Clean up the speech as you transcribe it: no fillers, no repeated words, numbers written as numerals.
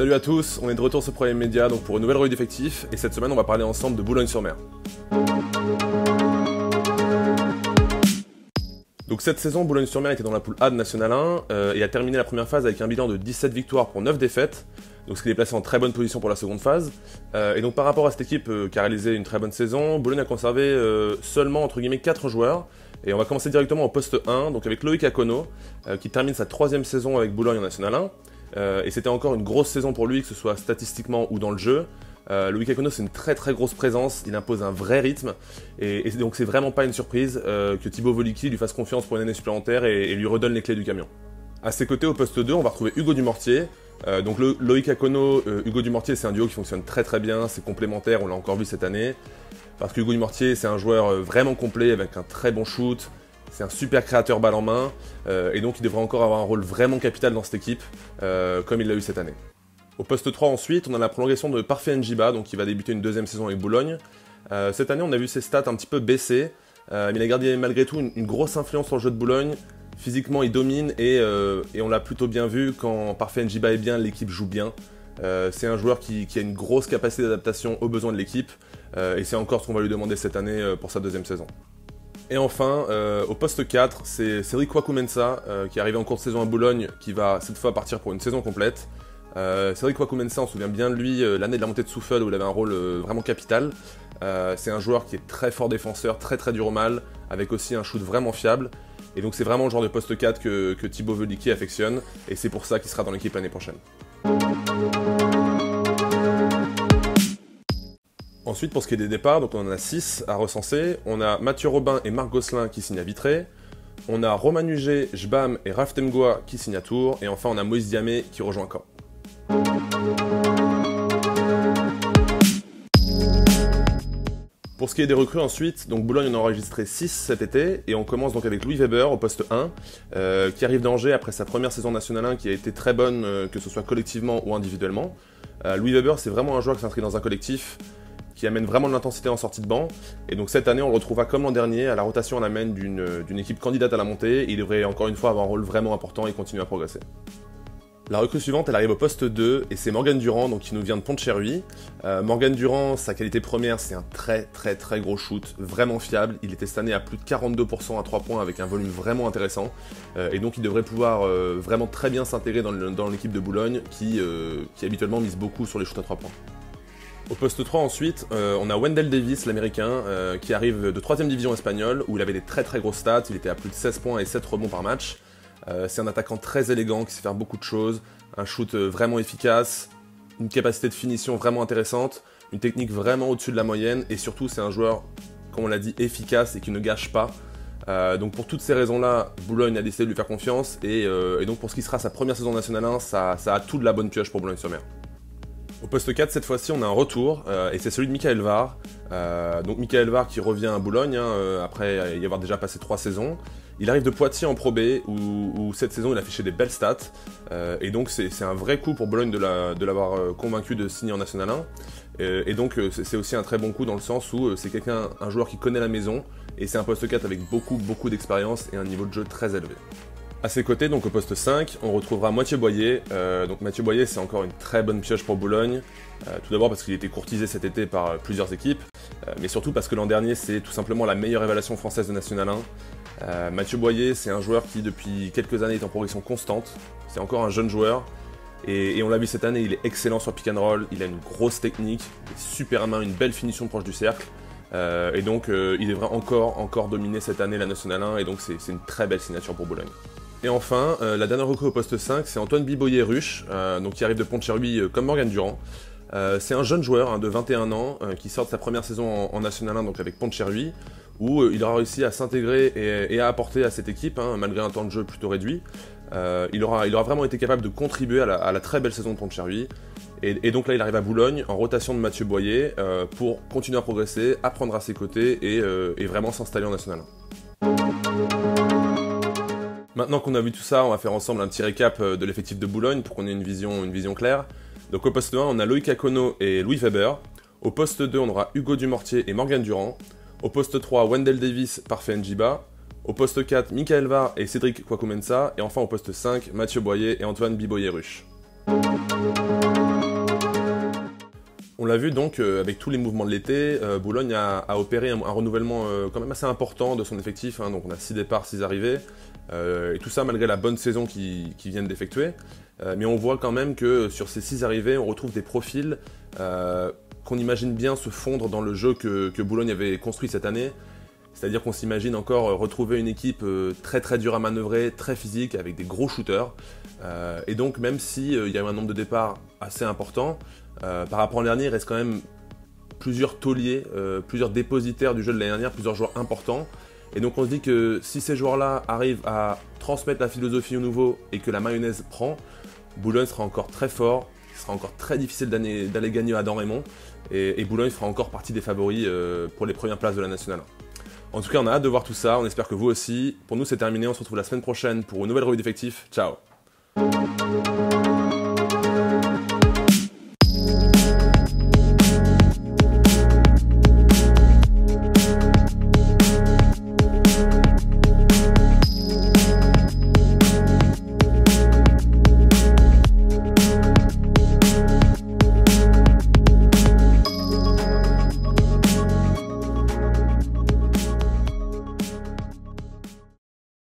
Salut à tous, on est de retour sur Premier Média donc pour une nouvelle revue d'effectifs et cette semaine on va parler ensemble de Boulogne-sur-Mer. Donc cette saison, Boulogne-sur-Mer était dans la poule A de National 1 et a terminé la première phase avec un bilan de 17 victoires pour 9 défaites, donc ce qui les placé en très bonne position pour la seconde phase. Et donc par rapport à cette équipe qui a réalisé une très bonne saison, Boulogne a conservé seulement entre guillemets 4 joueurs. Et on va commencer directement au poste 1, donc avec Loïc Akono, qui termine sa 3e saison avec Boulogne en National 1. Et c'était encore une grosse saison pour lui, que ce soit statistiquement ou dans le jeu. Loïc Akono, c'est une très grosse présence, il impose un vrai rythme, et donc c'est vraiment pas une surprise que Thibaut Volicki lui fasse confiance pour une année supplémentaire et lui redonne les clés du camion. A ses côtés, au poste 2, on va retrouver Hugo Dumortier. Donc Loïc Akono, Hugo Dumortier, c'est un duo qui fonctionne très bien, c'est complémentaire, on l'a encore vu cette année. Parce que Hugo Dumortier, c'est un joueur vraiment complet, avec un très bon shoot, c'est un super créateur balle en main, et donc il devrait encore avoir un rôle vraiment capital dans cette équipe, comme il l'a eu cette année. Au poste 3 ensuite, on a la prolongation de Parfait Njiba, donc qui va débuter une 2e saison avec Boulogne. Cette année, on a vu ses stats un petit peu baisser, mais il a gardé malgré tout une grosse influence sur le jeu de Boulogne. Physiquement, il domine, et on l'a plutôt bien vu, quand Parfait Njiba est bien, l'équipe joue bien. C'est un joueur qui a une grosse capacité d'adaptation aux besoins de l'équipe, et c'est encore ce qu'on va lui demander cette année pour sa 2e saison. Et enfin, au poste 4, c'est Cédric Kwaku-Mensah, qui est arrivé en cours de saison à Boulogne, qui va cette fois partir pour une saison complète. Cédric Kwaku-Mensah, on se souvient bien de lui, l'année de la montée de Souffle où il avait un rôle vraiment capital. C'est un joueur qui est très fort défenseur, très dur au mal, avec aussi un shoot vraiment fiable. Et donc c'est vraiment le genre de poste 4 que Thibaut Volicki affectionne, et c'est pour ça qu'il sera dans l'équipe l'année prochaine. Ensuite, pour ce qui est des départs, donc on en a 6 à recenser. On a Mathieu Robin et Marc Gosselin qui signent à Vitré. On a Romain Huget, Jbam et Raph Temgoa qui signent à Tours. Et enfin, on a Moïse Diamé qui rejoint Caen. Pour ce qui est des recrues ensuite, donc Boulogne en a enregistré 6 cet été, et on commence donc avec Louis Weber au poste 1, qui arrive d'Angers après sa première saison National 1 qui a été très bonne, que ce soit collectivement ou individuellement. Louis Weber, c'est vraiment un joueur qui s'inscrit dans un collectif, qui amène vraiment de l'intensité en sortie de banc, et donc cette année on le retrouvera comme l'an dernier, à la rotation on l'amène d'une équipe candidate à la montée, et il devrait encore une fois avoir un rôle vraiment important et continuer à progresser. La recrue suivante, elle arrive au poste 2, et c'est Morgan Durand, donc qui nous vient de Pont-de-Cherruy. Morgan Durand, sa qualité première, c'est un très gros shoot, vraiment fiable. Il était cette année à plus de 42% à 3 points avec un volume vraiment intéressant. Et donc il devrait pouvoir vraiment très bien s'intégrer dans l'équipe de Boulogne, qui habituellement mise beaucoup sur les shoots à 3 points. Au poste 3 ensuite, on a Wendell Davis, l'américain, qui arrive de 3ème division espagnole, où il avait des très grosses stats, il était à plus de 16 points et 7 rebonds par match. C'est un attaquant très élégant qui sait faire beaucoup de choses, un shoot vraiment efficace, une capacité de finition vraiment intéressante, une technique vraiment au-dessus de la moyenne, et surtout c'est un joueur, comme on l'a dit, efficace et qui ne gâche pas. Donc pour toutes ces raisons-là, Boulogne a décidé de lui faire confiance, et donc pour ce qui sera sa première saison National 1, ça a tout de la bonne pioche pour Boulogne-sur-Mer. Au poste 4, cette fois-ci, on a un retour, et c'est celui de Michael Var. Donc Michael Var qui revient à Boulogne, après y avoir déjà passé 3 saisons. Il arrive de Poitiers en Pro B, où cette saison il a affiché des belles stats, et donc c'est un vrai coup pour Boulogne de l'avoir convaincu de signer en National 1. Et donc c'est aussi un très bon coup dans le sens où c'est un joueur qui connaît la maison, et c'est un poste 4 avec beaucoup d'expérience et un niveau de jeu très élevé. A ses côtés, donc au poste 5, on retrouvera Mathieu Boyer. Donc Mathieu Boyer, c'est encore une très bonne pioche pour Boulogne. Tout d'abord parce qu'il a été courtisé cet été par plusieurs équipes, mais surtout parce que l'an dernier, c'est tout simplement la meilleure évaluation française de National 1. Mathieu Boyer, c'est un joueur qui, depuis quelques années, est en progression constante. C'est encore un jeune joueur. Et on l'a vu cette année, il est excellent sur pick and roll, il a une grosse technique, des super mains, une belle finition proche du cercle. Et donc, il devrait encore dominer cette année la National 1, et donc c'est une très belle signature pour Boulogne. Et enfin, la dernière recrue au poste 5, c'est Antoine Biboyer-Ruche, donc qui arrive de Pont-de-Cherruy comme Morgan Durand. C'est un jeune joueur de 21 ans qui sort de sa première saison en National 1, donc avec Pont-de-Cherruy, où il aura réussi à s'intégrer et à apporter à cette équipe, malgré un temps de jeu plutôt réduit. Il aura vraiment été capable de contribuer à la très belle saison de Pont-de-Cherruy. Et donc là, il arrive à Boulogne, en rotation de Mathieu Boyer, pour continuer à progresser, apprendre à ses côtés et vraiment s'installer en National 1. Maintenant qu'on a vu tout ça, on va faire ensemble un petit récap de l'effectif de Boulogne pour qu'on ait une vision claire. Donc au poste 1, on a Loïc Akono et Louis Weber. Au poste 2, on aura Hugo Dumortier et Morgan Durand. Au poste 3, Wendell Davis, Parfait Njiba. Au poste 4, Michael Var et Cédric Kwaku-Mensah. Et enfin au poste 5, Mathieu Boyer et Antoine Biboyer-Ruche. On l'a vu donc avec tous les mouvements de l'été, Boulogne a opéré un renouvellement quand même assez important de son effectif, hein. Donc on a 6 départs, 6 arrivées, et tout ça malgré la bonne saison qu'ils viennent d'effectuer. Mais on voit quand même que sur ces 6 arrivées, on retrouve des profils qu'on imagine bien se fondre dans le jeu que Boulogne avait construit cette année. C'est-à-dire qu'on s'imagine encore retrouver une équipe très très dure à manœuvrer, très physique, avec des gros shooters. Et donc même s'il y a eu un nombre de départs assez important, par rapport à l'année dernier, il reste quand même plusieurs tauliers, plusieurs dépositaires du jeu de l'année dernière, plusieurs joueurs importants. Et donc on se dit que si ces joueurs-là arrivent à transmettre la philosophie au nouveau et que la mayonnaise prend, Boulogne sera encore très fort, il sera encore très difficile d'aller gagner à Dan Raymond, et Boulogne fera encore partie des favoris pour les premières places de la Nationale 1. En tout cas, on a hâte de voir tout ça, on espère que vous aussi. Pour nous, c'est terminé, on se retrouve la semaine prochaine pour une nouvelle revue d'effectifs. Ciao!